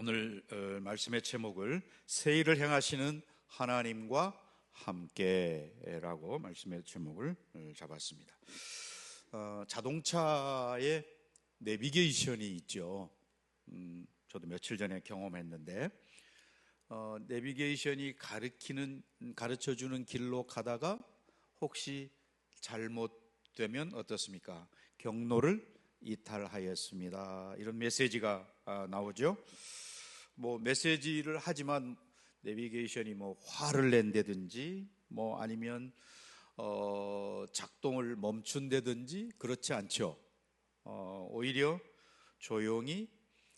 오늘 말씀의 제목을 세일을 행하시는 하나님과 함께라고 말씀의 제목을 잡았습니다. 자동차에 내비게이션이 있죠. 저도 며칠 전에 경험했는데 내비게이션이 가르쳐주는 길로 가다가 혹시 잘못되면 어떻습니까? 경로를 이탈하였습니다. 이런 메시지가 나오죠. 메시지를 하지만 내비게이션이 화를 낸다든지 아니면 작동을 멈춘다든지 그렇지 않죠. 오히려 조용히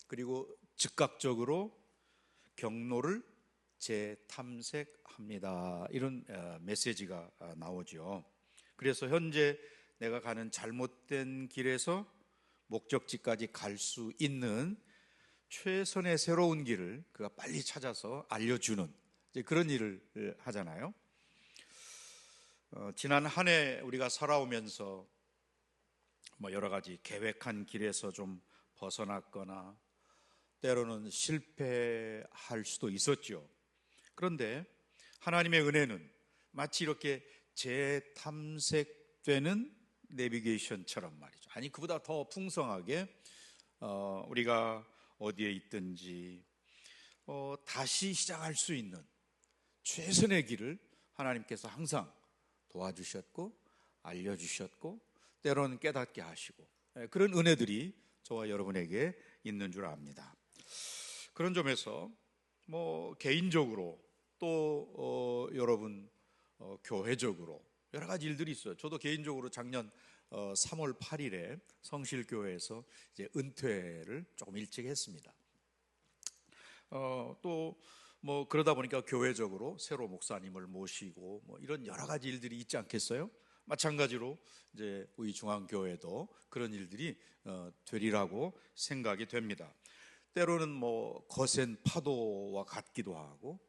그리고 즉각적으로 경로를 재탐색합니다. 이런 메시지가 나오죠. 그래서 현재 내가 가는 잘못된 길에서 목적지까지 갈 수 있는 최선의 새로운 길을 그가 빨리 찾아서 알려주는 그런 일을 하잖아요. 지난 한 해 우리가 살아오면서 여러 가지 계획한 길에서 좀 벗어났거나 때로는 실패할 수도 있었죠. 그런데 하나님의 은혜는 마치 이렇게 재탐색되는 내비게이션처럼 말이죠. 아니 그보다 더 풍성하게 우리가 어디에 있든지 다시 시작할 수 있는 최선의 길을 하나님께서 항상 도와주셨고 알려주셨고 때로는 깨닫게 하시고 그런 은혜들이 저와 여러분에게 있는 줄 압니다. 그런 점에서 개인적으로 또 여러분 교회적으로 여러 가지 일들이 있어요. 저도 개인적으로 작년 3월 8일에 성실교회에서 이제 은퇴를 조금 일찍 했습니다. 또 그러다 보니까 교회적으로 새로 목사님을 모시고 이런 여러 가지 일들이 있지 않겠어요? 마찬가지로 이제 우리 중앙교회도 그런 일들이 되리라고 생각이 됩니다. 때로는 거센 파도와 같기도 하고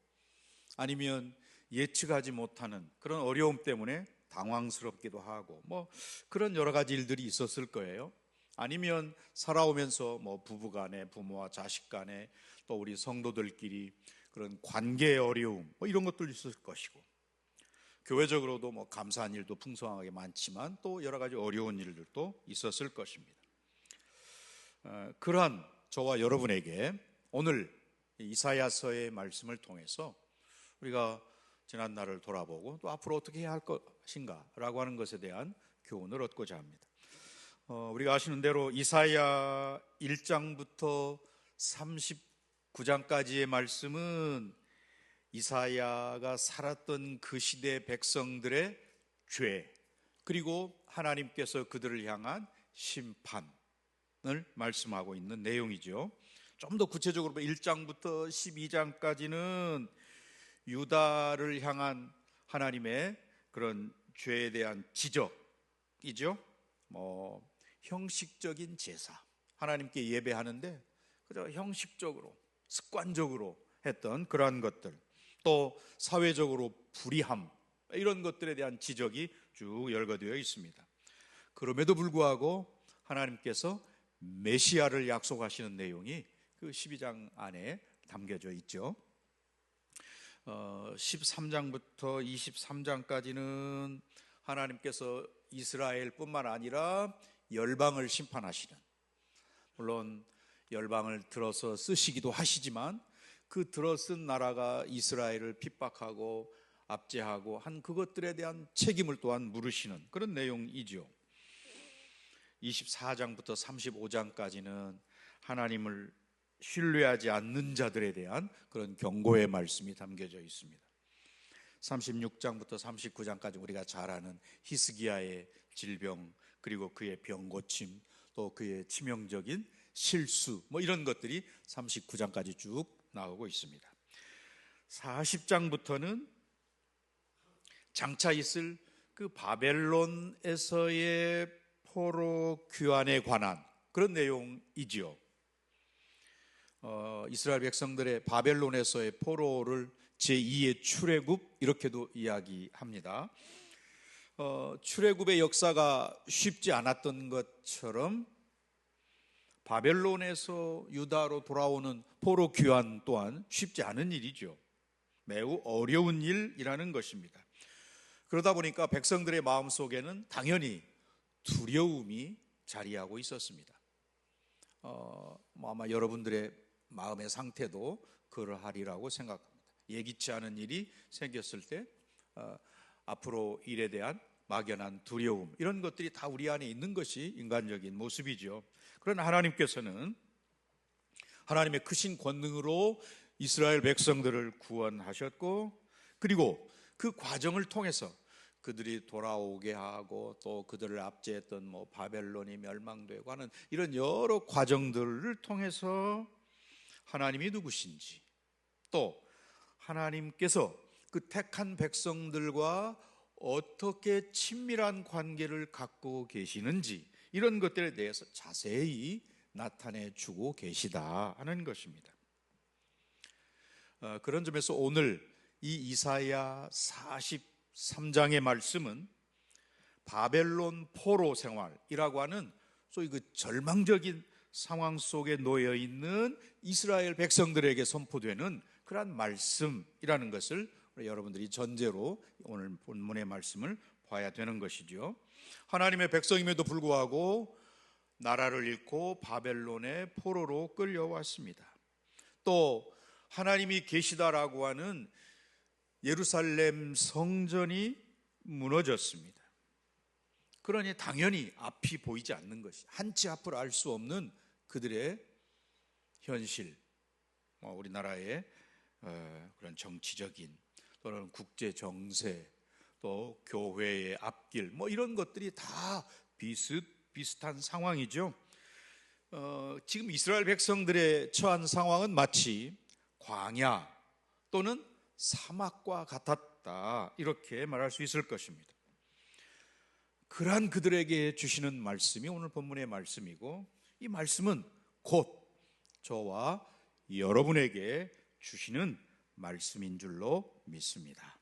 아니면 예측하지 못하는 그런 어려움 때문에 당황스럽기도 하고 그런 여러 가지 일들이 있었을 거예요. 아니면 살아오면서 부부간에 부모와 자식간에 또 우리 성도들끼리 그런 관계의 어려움 이런 것도 있을 것이고 교회적으로도 감사한 일도 풍성하게 많지만 또 여러 가지 어려운 일들도 있었을 것입니다. 그러한 저와 여러분에게 오늘 이사야서의 말씀을 통해서 우리가 지난 날을 돌아보고 또 앞으로 어떻게 해야 할 것인가 라고 하는 것에 대한 교훈을 얻고자 합니다. 우리가 아시는 대로 이사야 1장부터 39장까지의 말씀은 이사야가 살았던 그 시대 백성들의 죄 그리고 하나님께서 그들을 향한 심판을 말씀하고 있는 내용이죠. 좀 더 구체적으로 1장부터 12장까지는 유다를 향한 하나님의 그런 죄에 대한 지적이죠. 형식적인 제사, 하나님께 예배하는데 그저 형식적으로 습관적으로 했던 그러한 것들, 또 사회적으로 불의함 이런 것들에 대한 지적이 쭉 열거되어 있습니다. 그럼에도 불구하고 하나님께서 메시아를 약속하시는 내용이 그 12장 안에 담겨져 있죠. 13장부터 23장까지는 하나님께서 이스라엘뿐만 아니라 열방을 심판하시는, 물론 열방을 들어서 쓰시기도 하시지만 그 들어쓴 나라가 이스라엘을 핍박하고 압제하고 한 그것들에 대한 책임을 또한 물으시는 그런 내용이죠. 24장부터 35장까지는 하나님을 신뢰하지 않는 자들에 대한 그런 경고의 말씀이 담겨져 있습니다. 36장부터 39장까지 우리가 잘 아는 히스기야의 질병 그리고 그의 병 고침 또 그의 치명적인 실수 이런 것들이 39장까지 쭉 나오고 있습니다. 40장부터는 장차 있을 그 바벨론에서의 포로 귀환에 관한 그런 내용이지요. 이스라엘 백성들의 바벨론에서의 포로를 제2의 출애굽 이렇게도 이야기합니다. 출애굽의 역사가 쉽지 않았던 것처럼 바벨론에서 유다로 돌아오는 포로 귀환 또한 쉽지 않은 일이죠. 매우 어려운 일이라는 것입니다. 그러다 보니까 백성들의 마음속에는 당연히 두려움이 자리하고 있었습니다. 아마 여러분들의 마음의 상태도 그러하리라고 생각합니다. 예기치 않은 일이 생겼을 때 앞으로 일에 대한 막연한 두려움, 이런 것들이 다 우리 안에 있는 것이 인간적인 모습이죠. 그러나 하나님께서는 하나님의 크신 권능으로 이스라엘 백성들을 구원하셨고, 그리고 그 과정을 통해서 그들이 돌아오게 하고 또 그들을 압제했던 바벨론이 멸망되고 하는 이런 여러 과정들을 통해서 하나님이 누구신지, 또 하나님께서 그 택한 백성들과 어떻게 친밀한 관계를 갖고 계시는지, 이런 것들에 대해서 자세히 나타내 주고 계시다 하는 것입니다. 그런 점에서 오늘 이 이사야 43장의 말씀은 바벨론 포로 생활이라고 하는 소위 그 절망적인 상황 속에 놓여 있는 이스라엘 백성들에게 선포되는 그러한 말씀이라는 것을 여러분들이 전제로 오늘 본문의 말씀을 봐야 되는 것이죠. 하나님의 백성임에도 불구하고 나라를 잃고 바벨론의 포로로 끌려왔습니다. 또 하나님이 계시다라고 하는 예루살렘 성전이 무너졌습니다. 그러니 당연히 앞이 보이지 않는 것이, 한치 앞을 알 수 없는 그들의 현실, 우리나라의 그런 정치적인 또는 국제 정세, 또 교회의 앞길, 이런 것들이 다 비슷한 상황이죠. 지금 이스라엘 백성들의 처한 상황은 마치 광야 또는 사막과 같았다, 이렇게 말할 수 있을 것입니다. 그러한 그들에게 주시는 말씀이 오늘 본문의 말씀이고, 이 말씀은 곧 저와 여러분에게 주시는 말씀인 줄로 믿습니다.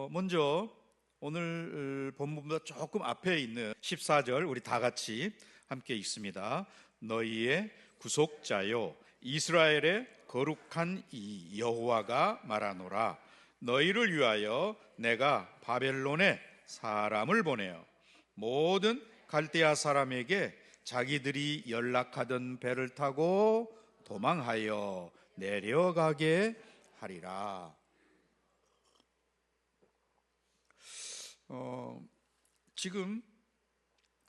먼저 오늘 본문보다 조금 앞에 있는 14절 우리 다 같이 함께 읽습니다. 너희의 구속자요 이스라엘의 거룩한 이 여호와가 말하노라. 너희를 위하여 내가 바벨론에 사람을 보내어 모든 갈대아 사람에게 자기들이 연락하던 배를 타고 도망하여 내려가게 하리라. 지금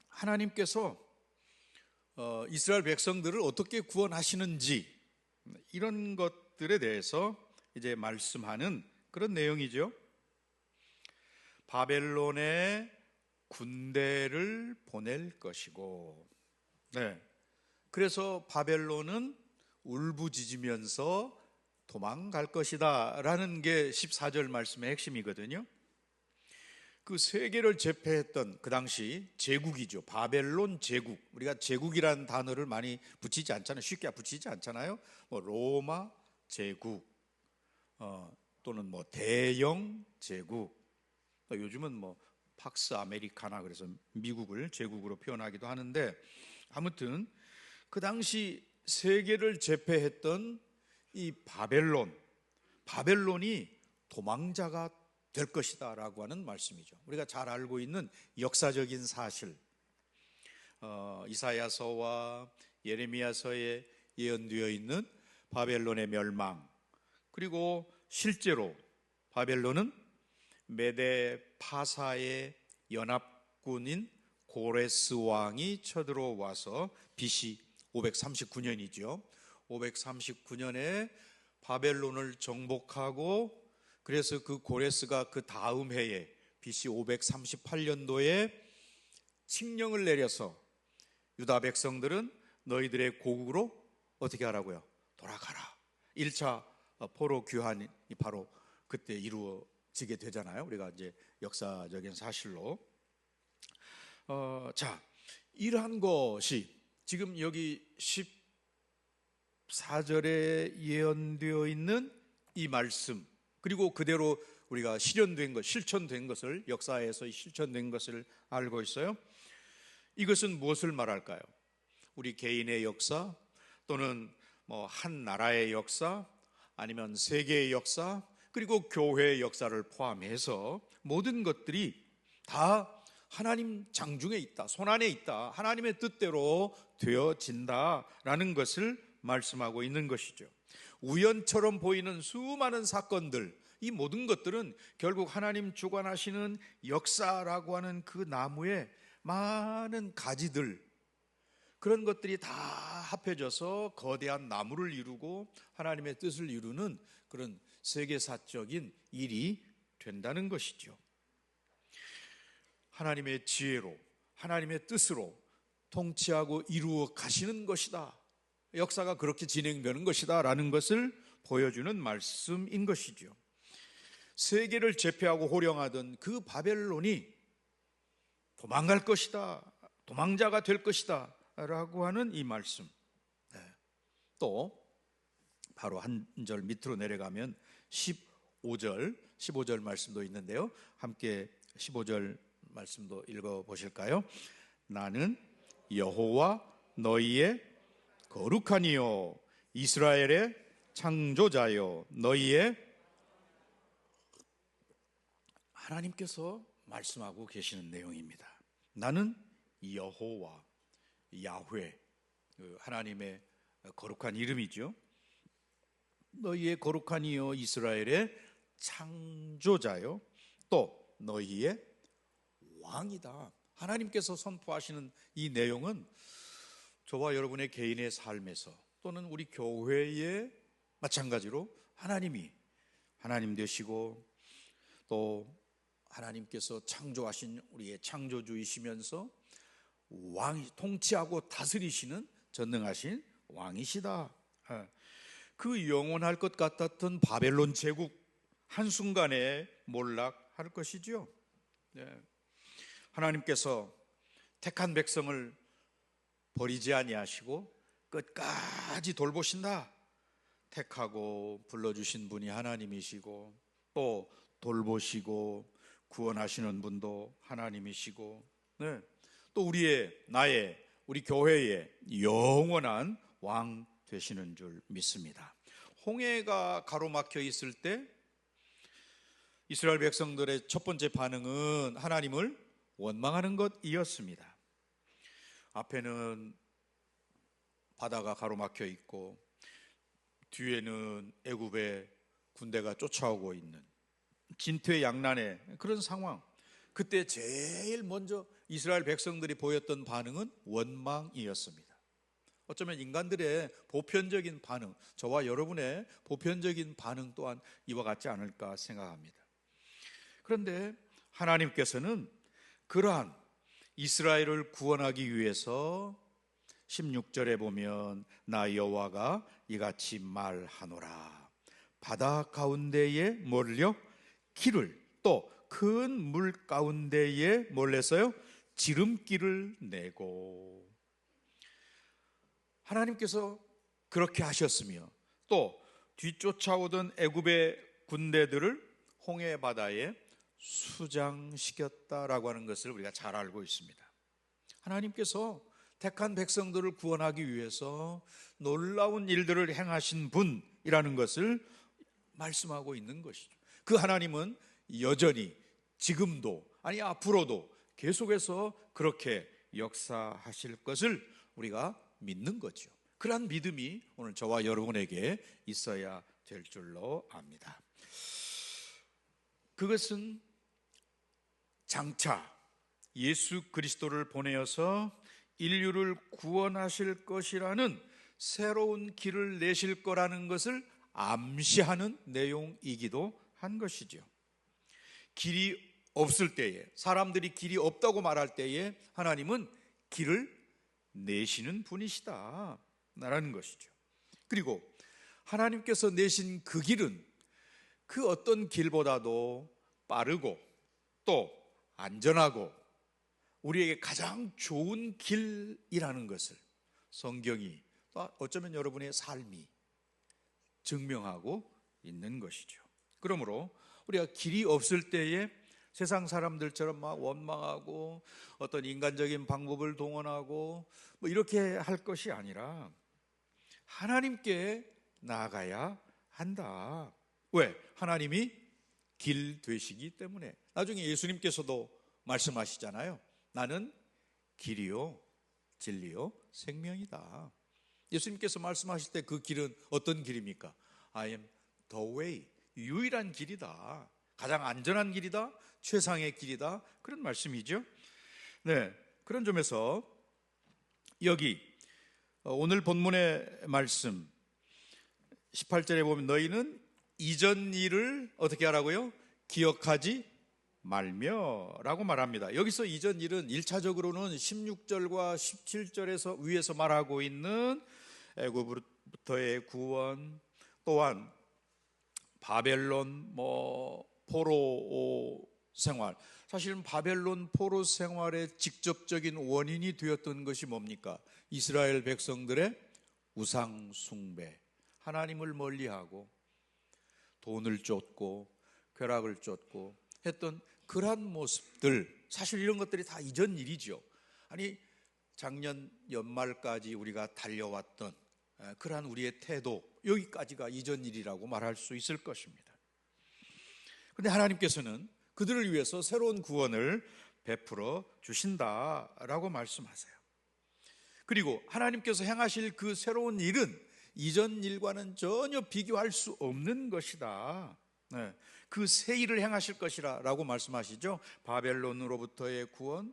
하나님께서 이스라엘 백성들을 어떻게 구원하시는지, 이런 것들에 대해서 이제 말씀하는 그런 내용이죠. 바벨론에 군대를 보낼 것이고, 그래서 바벨론은 울부짖으면서 도망갈 것이다 라는 게 14절 말씀의 핵심이거든요. 그 세계를 제패했던 그 당시 제국이죠. 바벨론 제국. 우리가 제국이라는 단어를 많이 붙이지 않잖아요. 쉽게 붙이지 않잖아요. 로마 제국, 또는 대영 제국. 요즘은 팍스 아메리카나, 그래서 미국을 제국으로 표현하기도 하는데, 아무튼 그 당시 세계를 제패했던 이 바벨론이 도망자가 될 것이다 라고 하는 말씀이죠. 우리가 잘 알고 있는 역사적인 사실, 이사야서와 예레미야서에 예언되어 있는 바벨론의 멸망, 그리고 실제로 바벨론은 메데 파사의 연합군인 고레스 왕이 쳐들어와서 BC 539년이죠. 539년에 바벨론을 정복하고, 그래서 그 고레스가 그 다음 해에 BC 538년도에 칙령을 내려서 유다 백성들은 너희들의 고국으로 어떻게 하라고요? 돌아가라. 1차 포로 귀환이 바로 그때 이루어지게 되잖아요. 우리가 이제 역사적인 사실로. 이러한 것이 지금 여기 14절에 예언되어 있는 이 말씀, 그리고 그대로 우리가 실천된 것을, 역사에서 실천된 것을 알고 있어요. 이것은 무엇을 말할까요? 우리 개인의 역사 또는 뭐 한 나라의 역사 아니면 세계의 역사 그리고 교회의 역사를 포함해서 모든 것들이 다 하나님 장중에 있다, 손안에 있다, 하나님의 뜻대로 되어진다라는 것을 말씀하고 있는 것이죠. 우연처럼 보이는 수많은 사건들, 이 모든 것들은 결국 하나님 주관하시는 역사라고 하는 그 나무의 많은 가지들, 그런 것들이 다 합해져서 거대한 나무를 이루고 하나님의 뜻을 이루는 그런 세계사적인 일이 된다는 것이죠. 하나님의 지혜로, 하나님의 뜻으로 통치하고 이루어 가시는 것이다, 역사가 그렇게 진행되는 것이다 라는 것을 보여주는 말씀인 것이죠. 세계를 제패하고 호령하던 그 바벨론이 도망갈 것이다, 도망자가 될 것이다 라고 하는 이 말씀. 또 바로 한 절 밑으로 내려가면 15절 말씀도 있는데요, 함께 15절 말씀도 읽어보실까요? 나는 여호와 너희의 거룩하니요 이스라엘의 창조자요 너희의, 하나님께서 말씀하고 계시는 내용입니다. 나는 여호와, 야훼, 하나님의 거룩한 이름이죠. 너희의 거룩하니요 이스라엘의 창조자요 또 너희의 왕이다. 하나님께서 선포하시는 이 내용은 저와 여러분의 개인의 삶에서 또는 우리 교회에 마찬가지로 하나님이 하나님 되시고 또 하나님께서 창조하신 우리의 창조주이시면서 왕이 통치하고 다스리시는 전능하신 왕이시다. 그 영원할 것 같았던 바벨론 제국 한순간에 몰락할 것이죠. 하나님께서 택한 백성을 버리지 아니하시고 끝까지 돌보신다. 택하고 불러주신 분이 하나님이시고 또 돌보시고 구원하시는 분도 하나님이시고, 또 우리 교회의 영원한 왕 되시는 줄 믿습니다. 홍해가 가로막혀 있을 때 이스라엘 백성들의 첫 번째 반응은 하나님을 원망하는 것이었습니다. 앞에는 바다가 가로막혀 있고 뒤에는 애굽의 군대가 쫓아오고 있는 진퇴양난의 그런 상황, 그때 제일 먼저 이스라엘 백성들이 보였던 반응은 원망이었습니다. 어쩌면 인간들의 보편적인 반응, 저와 여러분의 보편적인 반응 또한 이와 같지 않을까 생각합니다. 그런데 하나님께서는 그러한 이스라엘을 구원하기 위해서 16절에 보면 나 여호와가 이같이 말하노라. 바다 가운데에 몰려 길을, 또 큰 물 가운데에 몰래서요 지름길을 내고. 하나님께서 그렇게 하셨으며 또 뒤쫓아오던 애굽의 군대들을 홍해 바다에 수장시켰다라고 하는 것을 우리가 잘 알고 있습니다. 하나님께서 택한 백성들을 구원하기 위해서 놀라운 일들을 행하신 분이라는 것을 말씀하고 있는 것이죠. 그 하나님은 여전히 지금도, 아니 앞으로도 계속해서 그렇게 역사하실 것을 우리가 믿는 거죠. 그러한 믿음이 오늘 저와 여러분에게 있어야 될 줄로 압니다. 그것은 장차 예수 그리스도를 보내어서 인류를 구원하실 것이라는 새로운 길을 내실 거라는 것을 암시하는 내용이기도 한 것이죠. 길이 없을 때에, 사람들이 길이 없다고 말할 때에 하나님은 길을 내시는 분이시다 라는 것이죠. 그리고 하나님께서 내신 그 길은 그 어떤 길보다도 빠르고 또 안전하고 우리에게 가장 좋은 길이라는 것을 성경이, 또 어쩌면 여러분의 삶이 증명하고 있는 것이죠. 그러므로 우리가 길이 없을 때에 세상 사람들처럼 막 원망하고 어떤 인간적인 방법을 동원하고 뭐 이렇게 할 것이 아니라 하나님께 나아가야 한다. 왜? 하나님이 길 되시기 때문에. 나중에 예수님께서도 말씀하시잖아요. 나는 길이요 진리요 생명이다. 예수님께서 말씀하실 때 그 길은 어떤 길입니까? I am the way, 유일한 길이다, 가장 안전한 길이다, 최상의 길이다, 그런 말씀이죠. 네, 그런 점에서 여기 오늘 본문의 말씀 18절에 보면 너희는 이전 일을 어떻게 하라고요? 기억하지 말며 라고 말합니다. 여기서 이전 일은 1차적으로는 16절과 17절에서 위에서 말하고 있는 애굽으로부터의 구원, 또한 바벨론 포로 생활, 사실은 바벨론 포로 생활의 직접적인 원인이 되었던 것이 뭡니까? 이스라엘 백성들의 우상 숭배, 하나님을 멀리하고 돈을 쫓고 쾌락을 쫓고 했던 그러한 모습들, 사실 이런 것들이 다 이전 일이죠. 아니 작년 연말까지 우리가 달려왔던 그러한 우리의 태도, 여기까지가 이전 일이라고 말할 수 있을 것입니다. 그런데 하나님께서는 그들을 위해서 새로운 구원을 베풀어 주신다라고 말씀하세요. 그리고 하나님께서 행하실 그 새로운 일은 이전 일과는 전혀 비교할 수 없는 것이다. 그 새 일을 행하실 것이라고 말씀하시죠. 바벨론으로부터의 구원,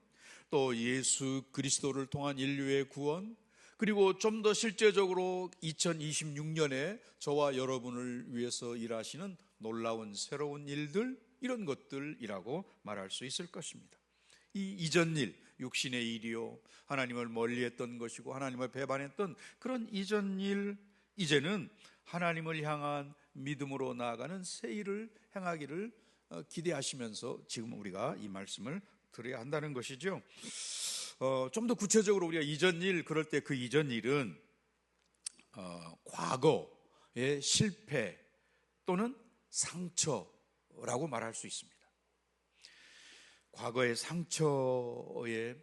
또 예수 그리스도를 통한 인류의 구원, 그리고 좀 더 실제적으로 2026년에 저와 여러분을 위해서 일하시는 놀라운 새로운 일들, 이런 것들이라고 말할 수 있을 것입니다. 이 이전 일, 육신의 일이요, 하나님을 멀리했던 것이고 하나님을 배반했던 그런 이전 일, 이제는 하나님을 향한 믿음으로 나아가는 새 일을 행하기를 기대하시면서 지금 우리가 이 말씀을 드려야 한다는 것이죠. 좀 더 구체적으로 우리가 이전 일, 그럴 때 그 이전 일은 과거의 실패 또는 상처라고 말할 수 있습니다. 과거의 상처에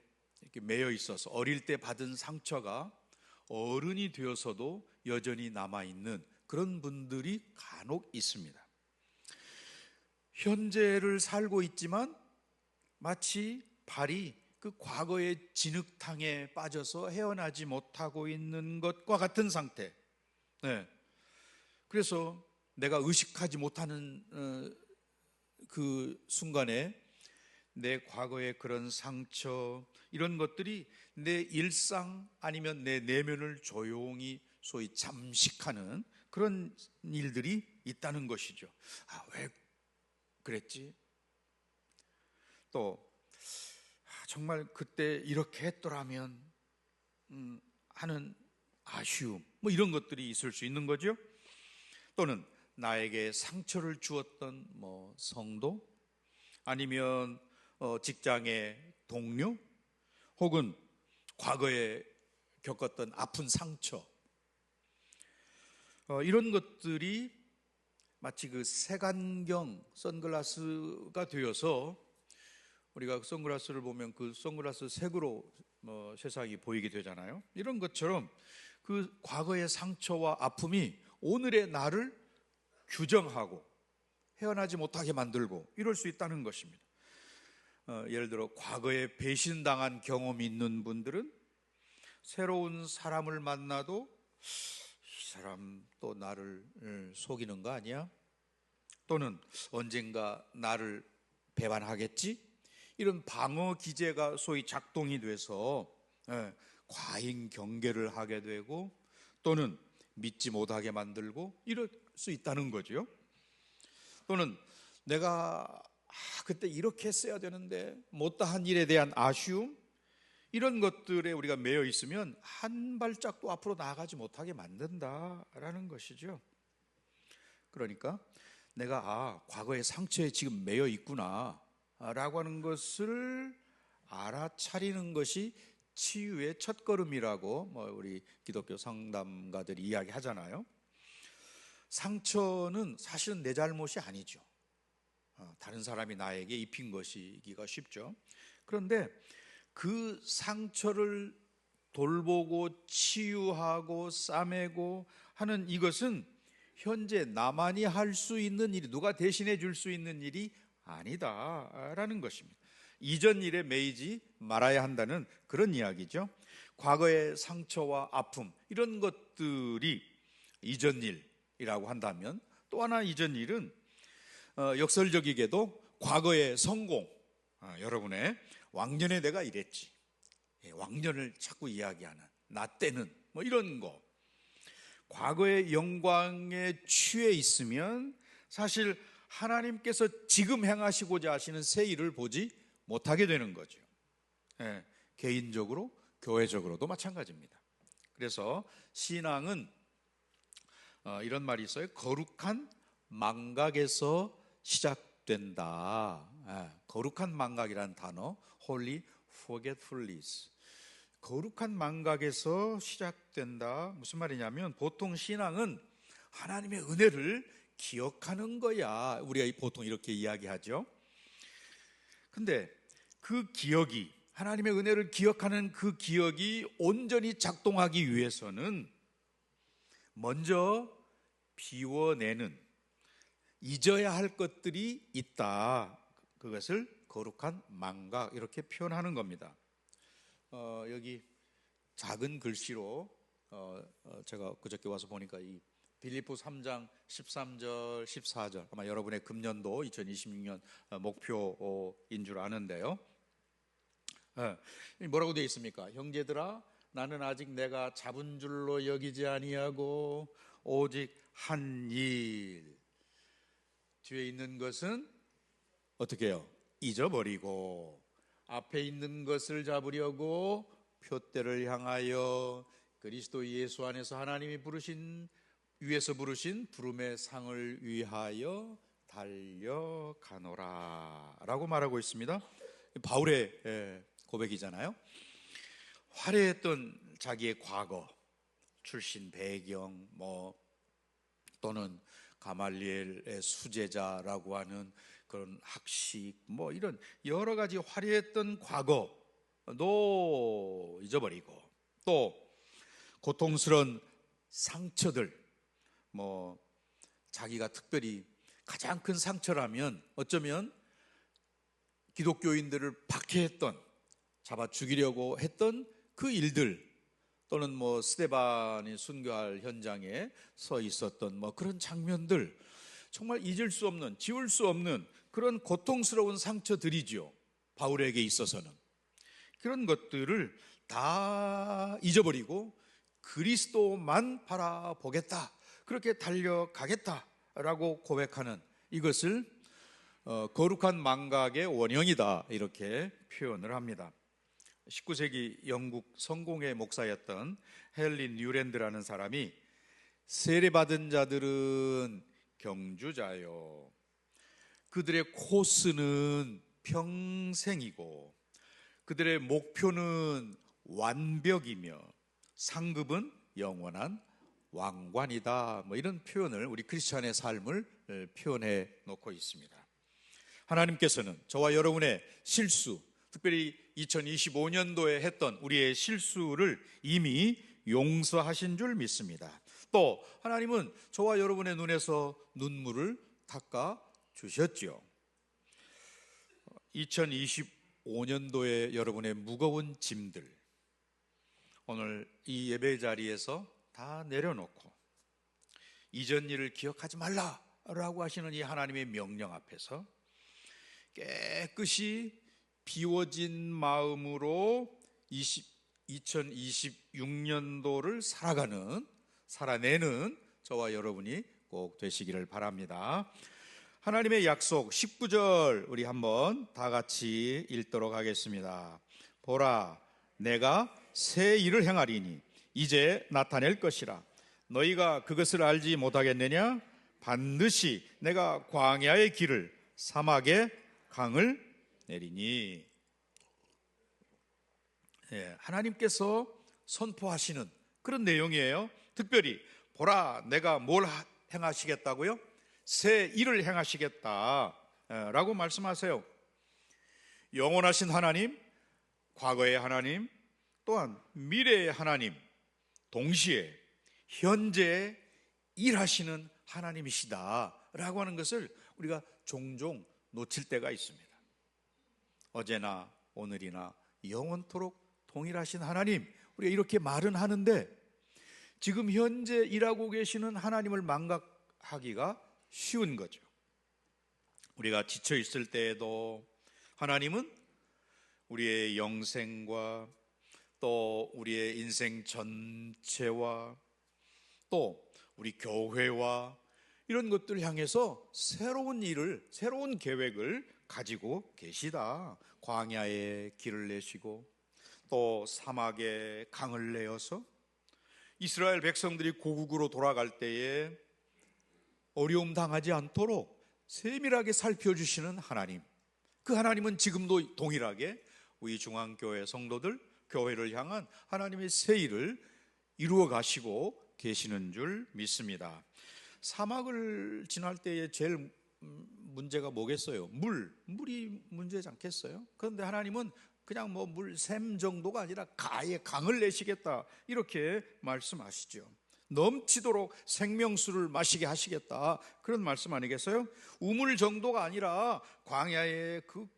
이렇게 매여 있어서 어릴 때 받은 상처가 어른이 되어서도 여전히 남아있는 그런 분들이 간혹 있습니다. 현재를 살고 있지만 마치 발이 그 과거의 진흙탕에 빠져서 헤어나지 못하고 있는 것과 같은 상태. 그래서 내가 의식하지 못하는 그 순간에 내 과거의 그런 상처, 이런 것들이 내 일상 아니면 내 내면을 조용히 소위 잠식하는 그런 일들이 있다는 것이죠. 왜 그랬지? 또 정말 그때 이렇게 했더라면 하는 아쉬움, 뭐 이런 것들이 있을 수 있는 거죠. 또는 나에게 상처를 주었던 성도, 아니면 직장의 동료, 혹은 과거에 겪었던 아픈 상처, 이런 것들이 마치 그 색안경, 선글라스가 되어서 우리가 선글라스를 보면 그 선글라스 색으로 세상이 보이게 되잖아요. 이런 것처럼 그 과거의 상처와 아픔이 오늘의 나를 규정하고 헤어나지 못하게 만들고 이럴 수 있다는 것입니다. 예를 들어 과거에 배신당한 경험이 있는 분들은 새로운 사람을 만나도 이 사람 또 나를 속이는 거 아니야? 또는 언젠가 나를 배반하겠지? 이런 방어 기제가 소위 작동이 돼서 과잉 경계를 하게 되고 또는 믿지 못하게 만들고 이럴 수 있다는 거죠. 또는 내가 그때 이렇게 했어야 되는데 못다한 일에 대한 아쉬움, 이런 것들에 우리가 매여 있으면 한 발짝도 앞으로 나아가지 못하게 만든다라는 것이죠. 그러니까 내가 과거의 상처에 지금 매여 있구나 라고 하는 것을 알아차리는 것이 치유의 첫걸음이라고 우리 기독교 상담가들이 이야기하잖아요. 상처는 사실은 내 잘못이 아니죠. 다른 사람이 나에게 입힌 것이기가 쉽죠. 그런데 그 상처를 돌보고 치유하고 싸매고 하는 이것은 현재 나만이 할 수 있는 일이, 누가 대신해 줄 수 있는 일이 아니다라는 것입니다. 이전 일에 매이지 말아야 한다는 그런 이야기죠. 과거의 상처와 아픔, 이런 것들이 이전 일이라고 한다면, 또 하나 이전 일은 역설적이게도 과거의 성공, 여러분의 왕년에 내가 이랬지, 왕년을 자꾸 이야기하는 나 때는 뭐 이런 거, 과거의 영광에 취해 있으면 사실 하나님께서 지금 행하시고자 하시는 새 일을 보지 못하게 되는 거죠. 개인적으로 교회적으로도 마찬가지입니다. 그래서 신앙은 이런 말이 있어요. 거룩한 망각에서 시작된다. 거룩한 망각이라는 단어, holy forgetfulness, 거룩한 망각에서 시작된다. 무슨 말이냐면, 보통 신앙은 하나님의 은혜를 기억하는 거야, 우리가 보통 이렇게 이야기하죠. 근데 그 기억이, 하나님의 은혜를 기억하는 그 기억이 온전히 작동하기 위해서는 먼저 비워내는, 잊어야 할 것들이 있다. 그것을 거룩한 망각, 이렇게 표현하는 겁니다. 여기 작은 글씨로 제가 그저께 와서 보니까 이 빌립보 3장 13절 14절, 아마 여러분의 금년도 2026년 목표인 줄 아는데요. 뭐라고 되어 있습니까? 형제들아, 나는 아직 내가 잡은 줄로 여기지 아니하고 오직 한 일, 뒤에 있는 것은 어떻게 해요? 잊어버리고 앞에 있는 것을 잡으려고 표대를 향하여 그리스도 예수 안에서 하나님이 위에서 부르신 부름의 상을 위하여 달려가노라 라고 말하고 있습니다. 바울의 고백이잖아요. 화려했던 자기의 과거, 출신 배경, 또는 가말리엘의 수제자라고 하는 그런 학식, 이런 여러 가지 화려했던 과거도 잊어버리고, 또 고통스러운 상처들, 자기가 특별히 가장 큰 상처라면 어쩌면 기독교인들을 박해했던, 잡아 죽이려고 했던 그 일들, 또는 스데반이 순교할 현장에 서 있었던 그런 장면들, 정말 잊을 수 없는, 지울 수 없는 그런 고통스러운 상처들이죠. 바울에게 있어서는 그런 것들을 다 잊어버리고 그리스도만 바라보겠다, 그렇게 달려가겠다라고 고백하는 이것을 거룩한 망각의 원형이다, 이렇게 표현을 합니다. 19세기 영국 성공회 목사였던 헨리 뉴랜드라는 사람이, 세례받은 자들은 경주자요, 그들의 코스는 평생이고 그들의 목표는 완벽이며 상급은 영원한 왕관이다, 이런 표현을, 우리 크리스찬의 삶을 표현해 놓고 있습니다. 하나님께서는 저와 여러분의 실수, 특별히 2025년도에 했던 우리의 실수를 이미 용서하신 줄 믿습니다. 또 하나님은 저와 여러분의 눈에서 눈물을 닦아 주셨죠. 2025년도에 여러분의 무거운 짐들, 오늘 이 예배 자리에서 다 내려놓고 이전 일을 기억하지 말라라고 하시는 이 하나님의 명령 앞에서 깨끗이 비워진 마음으로 2026년도를 살아내는 저와 여러분이 꼭 되시기를 바랍니다. 하나님의 약속 19절 우리 한번 다 같이 읽도록 하겠습니다. 보라, 내가 새 일을 행하리니 이제 나타낼 것이라. 너희가 그것을 알지 못하겠느냐? 반드시 내가 광야의 길을, 사막의 강을 내리니. 하나님께서 선포하시는 그런 내용이에요. 특별히 보라, 내가 뭘 행하시겠다고요? 새 일을 행하시겠다. 라고 말씀하세요. 영원하신 하나님, 과거의 하나님, 또한 미래의 하나님, 동시에 현재 일하시는 하나님이시다 라고 하는 것을 우리가 종종 놓칠 때가 있습니다. 어제나 오늘이나 영원토록 동일하신 하나님, 우리가 이렇게 말은 하는데 지금 현재 일하고 계시는 하나님을 망각하기가 쉬운 거죠. 우리가 지쳐 있을 때에도 하나님은 우리의 영생과 또 우리의 인생 전체와 또 우리 교회와 이런 것들을 향해서 새로운 일을, 새로운 계획을 가지고 계시다. 광야에 길을 내시고 또 사막에 강을 내어서 이스라엘 백성들이 고국으로 돌아갈 때에 어려움 당하지 않도록 세밀하게 살펴주시는 하나님, 그 하나님은 지금도 동일하게 우리 중앙교회 성도들, 교회를 향한 하나님의 새 일을 이루어 가시고 계시는 줄 믿습니다. 사막을 지날 때에 제일 문제가 뭐겠어요? 물이 문제지 않겠어요? 그런데 하나님은 그냥 뭐 물샘 정도가 아니라 아예 강을 내시겠다 이렇게 말씀하시죠. 넘치도록 생명수를 마시게 하시겠다, 그런 말씀 아니겠어요? 우물 정도가 아니라 광야에 그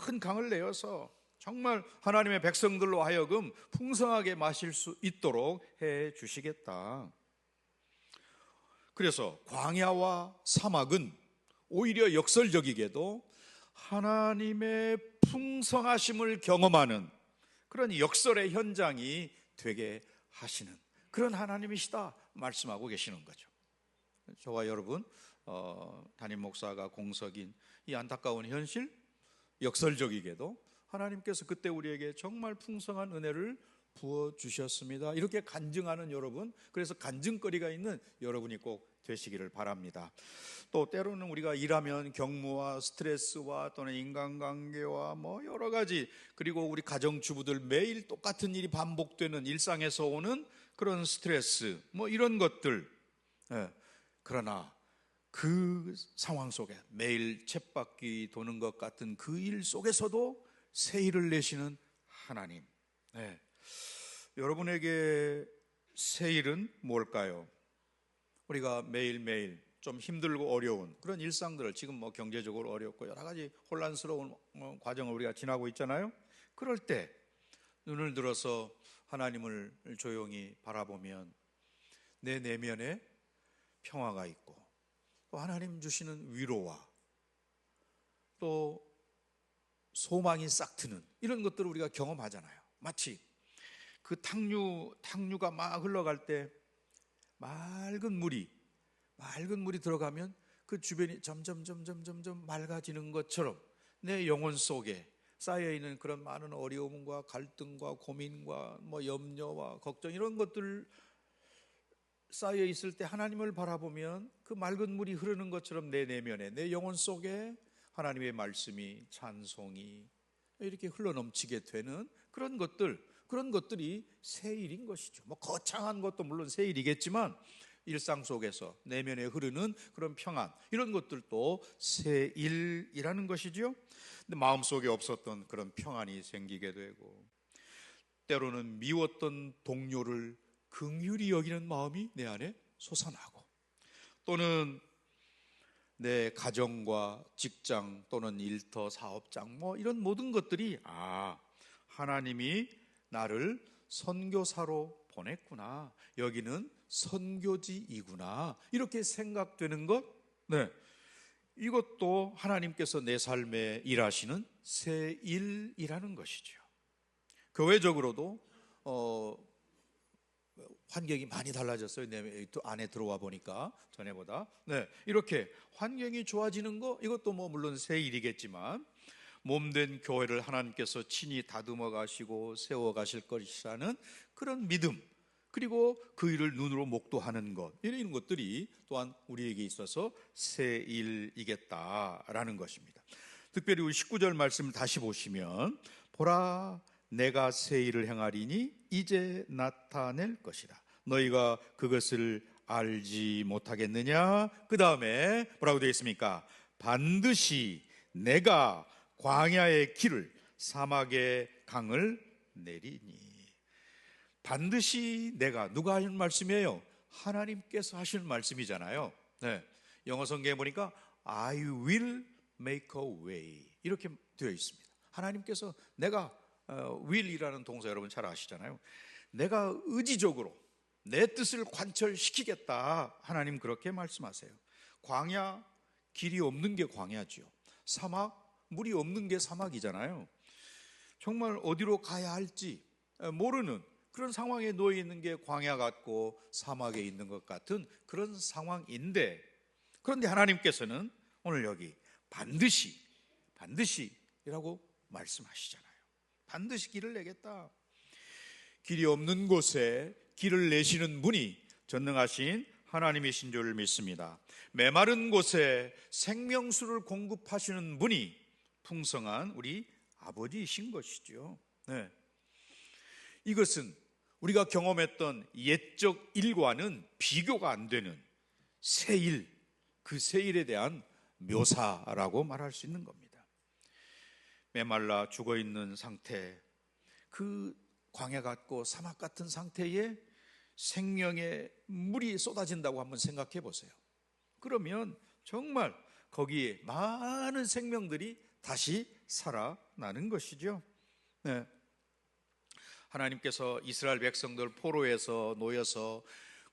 큰 강을 내어서 정말 하나님의 백성들로 하여금 풍성하게 마실 수 있도록 해 주시겠다. 그래서 광야와 사막은 오히려 역설적이게도 하나님의 풍성하심을 경험하는 그런 역설의 현장이 되게 하시는 그런 하나님이시다 말씀하고 계시는 거죠. 저와 여러분, 담임 목사가 공석인 이 안타까운 현실, 역설적이게도 하나님께서 그때 우리에게 정말 풍성한 은혜를 부어주셨습니다. 이렇게 간증하는 여러분, 그래서 간증거리가 있는 여러분이 꼭 되시기를 바랍니다. 또 때로는 우리가 일하면 경무와 스트레스와 또는 인간관계와 뭐 여러 가지, 그리고 우리 가정주부들 매일 똑같은 일이 반복되는 일상에서 오는 그런 스트레스, 뭐 이런 것들, 그러나 그 상황 속에 매일 쳇바퀴 도는 것 같은 그 일 속에서도 새 일을 내시는 하나님, 여러분에게 새 일은 뭘까요? 우리가 매일매일 좀 힘들고 어려운 그런 일상들을, 지금 뭐 경제적으로 어렵고 여러 가지 혼란스러운 과정을 우리가 지나고 있잖아요. 그럴 때 눈을 들어서 하나님을 조용히 바라보면 내 내면에 평화가 있고 또 하나님 주시는 위로와 또 소망이 싹 트는 이런 것들을 우리가 경험하잖아요. 마치 그 탕류가 막 흘러갈 때 맑은 물이 들어가면 그 주변이 점점 맑아지는 것처럼 내 영혼 속에 쌓여있는 그런 많은 어려움과 갈등과 고민과 뭐 염려와 걱정, 이런 것들 쌓여 있을 때 하나님을 바라보면 그 맑은 물이 흐르는 것처럼 내 내면에, 내 영혼 속에 하나님의 말씀이, 찬송이 이렇게 흘러넘치게 되는 그런 것들이 새 일인 것이죠. 뭐 거창한 것도 물론 새 일이겠지만 일상 속에서 내면에 흐르는 그런 평안, 이런 것들도 새 일이라는 것이죠. 근데 마음속에 없었던 그런 평안이 생기게 되고, 때로는 미웠던 동료를 긍휼히 여기는 마음이 내 안에 솟아나고, 또는 내 가정과 직장 또는 일터, 사업장 뭐 이런 모든 것들이 하나님이 나를 선교사로 보냈구나, 여기는 선교지이구나, 이렇게 생각되는 것, 이것도 하나님께서 내 삶에 일하시는 새 일이라는 것이죠. 교회적으로도 환경이 많이 달라졌어요. 내 안에 들어와 보니까 전에보다. 이렇게 환경이 좋아지는 거, 이것도 뭐 물론 새 일이겠지만 몸된 교회를 하나님께서 친히 다듬어 가시고 세워 가실 것이라는 그런 믿음, 그리고 그 일을 눈으로 목도하는 것, 이런 것들이 또한 우리에게 있어서 새 일이겠다라는 것입니다. 특별히 우리 19절 말씀을 다시 보시면, 보라 내가 새 일을 행하리니 이제 나타낼 것이라, 너희가 그것을 알지 못하겠느냐. 그 다음에 뭐라고 되어 있습니까? 반드시 내가 광야의 길을 사막의 강을 내리니. 반드시 내가, 누가 하시는 말씀이에요? 하나님께서 하시는 말씀이잖아요. 네. 영어 성경에 보니까 I will make a way 이렇게 되어 있습니다. 하나님께서 내가 will이라는 동사 여러분 잘 아시잖아요. 내가 의지적으로 내 뜻을 관철시키겠다. 하나님 그렇게 말씀하세요. 광야, 길이 없는 게 광야지요. 사막, 물이 없는 게 사막이잖아요. 정말 어디로 가야 할지 모르는 그런 상황에 놓여 있는 게 광야 같고 사막에 있는 것 같은 그런 상황인데, 그런데 하나님께서는 오늘 여기 반드시라고 말씀하시잖아요. 반드시 길을 내겠다. 길이 없는 곳에 길을 내시는 분이 전능하신 하나님이신 줄 믿습니다. 메마른 곳에 생명수를 공급하시는 분이 풍성한 우리 아버지이신 것이죠. 네. 이것은 우리가 경험했던 옛적 일과는 비교가 안 되는 새 일, 그 새 일에 대한 묘사라고 말할 수 있는 겁니다. 메말라 죽어있는 상태, 그 광야 같고 사막 같은 상태에 생명의 물이 쏟아진다고 한번 생각해 보세요. 그러면 정말 거기에 많은 생명들이 다시 살아나는 것이죠. 네. 하나님께서 이스라엘 백성들 포로에서 놓여서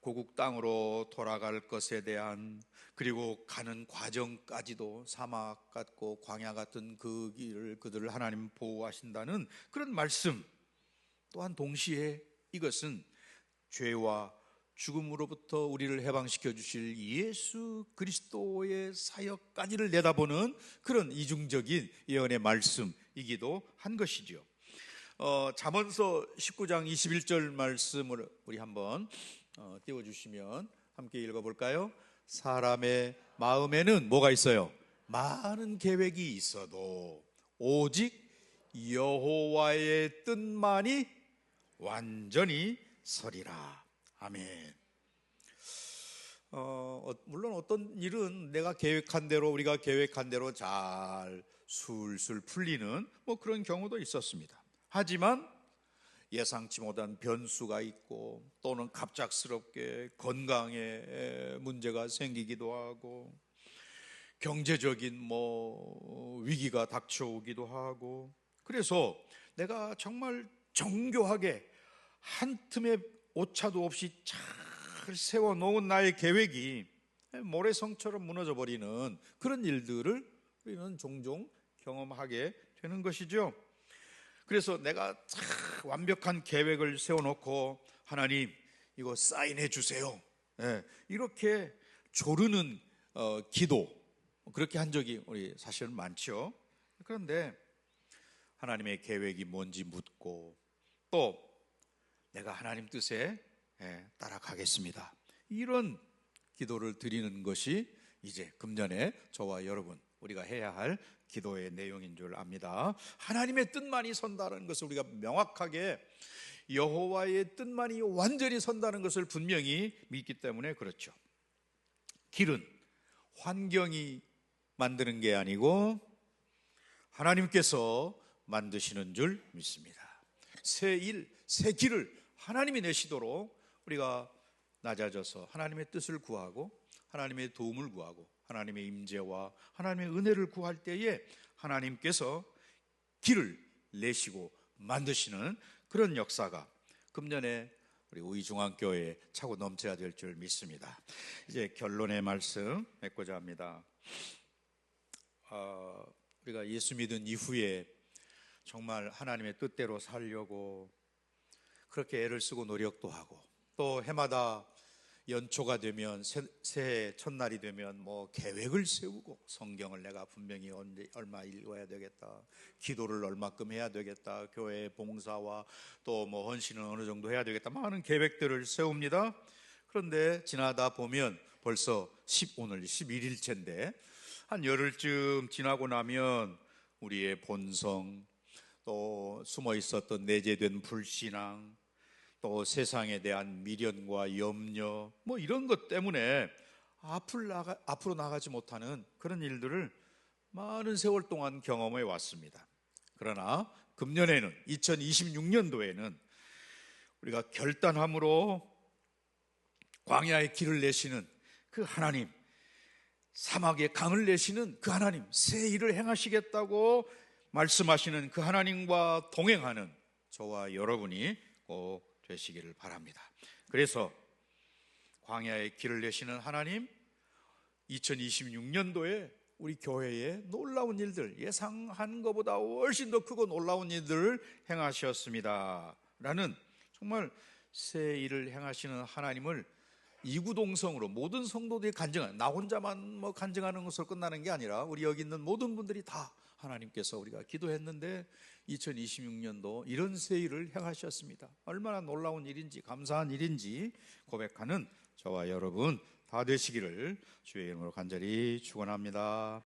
고국 땅으로 돌아갈 것에 대한, 그리고 가는 과정까지도 사막 같고 광야 같은 그 길을 그들을 하나님 보호하신다는 그런 말씀, 또한 동시에 이것은 죄와 죽음으로부터 우리를 해방시켜 주실 예수 그리스도의 사역까지를 내다보는 그런 이중적인 예언의 말씀이기도 한 것이죠. 잠언서 19장 21절 말씀을 우리 한번 띄워주시면 함께 읽어볼까요? 사람의 마음에는 뭐가 있어요? 많은 계획이 있어도 오직 여호와의 뜻만이 완전히 서리라. 아멘. 물론 어떤 일은 내가 계획한 대로, 우리가 계획한 대로 잘 술술 풀리는 그런 경우도 있었습니다. 하지만 예상치 못한 변수가 있고, 또는 갑작스럽게 건강에 문제가 생기기도 하고, 경제적인 위기가 닥쳐오기도 하고, 그래서 내가 정말 정교하게 한 틈에 오차도 없이 잘 세워놓은 나의 계획이 모래성처럼 무너져 버리는 그런 일들을 우리는 종종 경험하게 되는 것이죠. 그래서 내가 딱 완벽한 계획을 세워놓고 하나님 이거 사인해 주세요, 이렇게 조르는 기도, 그렇게 한 적이 우리 사실은 많죠. 그런데 하나님의 계획이 뭔지 묻고, 또 내가 하나님 뜻에 따라가겠습니다, 이런 기도를 드리는 것이 이제 금년에 저와 여러분 우리가 해야 할 기도의 내용인 줄 압니다. 하나님의 뜻만이 선다는 것을 우리가 명확하게, 여호와의 뜻만이 완전히 선다는 것을 분명히 믿기 때문에 그렇죠. 길은 환경이 만드는 게 아니고 하나님께서 만드시는 줄 믿습니다. 새 일, 새 길을 하나님이 내시도록 우리가 낮아져서 하나님의 뜻을 구하고 하나님의 도움을 구하고 하나님의 임재와 하나님의 은혜를 구할 때에 하나님께서 길을 내시고 만드시는 그런 역사가 금년에 우리 우이중앙교회에 차고 넘쳐야 될 줄 믿습니다. 이제 결론의 말씀 맺고자 합니다. 우리가 예수 믿은 이후에 정말 하나님의 뜻대로 살려고 그렇게 애를 쓰고 노력도 하고, 또 해마다 연초가 되면, 새해 첫날이 되면 계획을 세우고, 성경을 내가 분명히 얼마 읽어야 되겠다, 기도를 얼마큼 해야 되겠다, 교회 봉사와 또 헌신은 어느 정도 해야 되겠다, 많은 계획들을 세웁니다. 그런데 지나다 보면 벌써 오늘 11일째인데 한 열흘쯤 지나고 나면 우리의 본성, 또 숨어 있었던 내재된 불신앙, 또 세상에 대한 미련과 염려, 이런 것 때문에 앞으로 나가지 못하는 그런 일들을 많은 세월 동안 경험해 왔습니다. 그러나 금년에는 2026년도에는 우리가 결단함으로 광야의 길을 내시는 그 하나님, 사막의 강을 내시는 그 하나님, 새 일을 행하시겠다고 말씀하시는 그 하나님과 동행하는 저와 여러분이 꼭 되시기를 바랍니다. 그래서 광야의 길을 내시는 하나님, 2026년도에 우리 교회에 놀라운 일들, 예상한 것보다 훨씬 더 크고 놀라운 일들을 행하셨습니다 라는 정말 새 일을 행하시는 하나님을 이구동성으로 모든 성도들이 간증하는, 나 혼자만 간증하는 것으로 끝나는 게 아니라 우리 여기 있는 모든 분들이 다 하나님께서 우리가 기도했는데 2026년도 이런 새 일을 행하셨습니다. 얼마나 놀라운 일인지, 감사한 일인지 고백하는 저와 여러분 다 되시기를 주의 이름으로 간절히 축원합니다.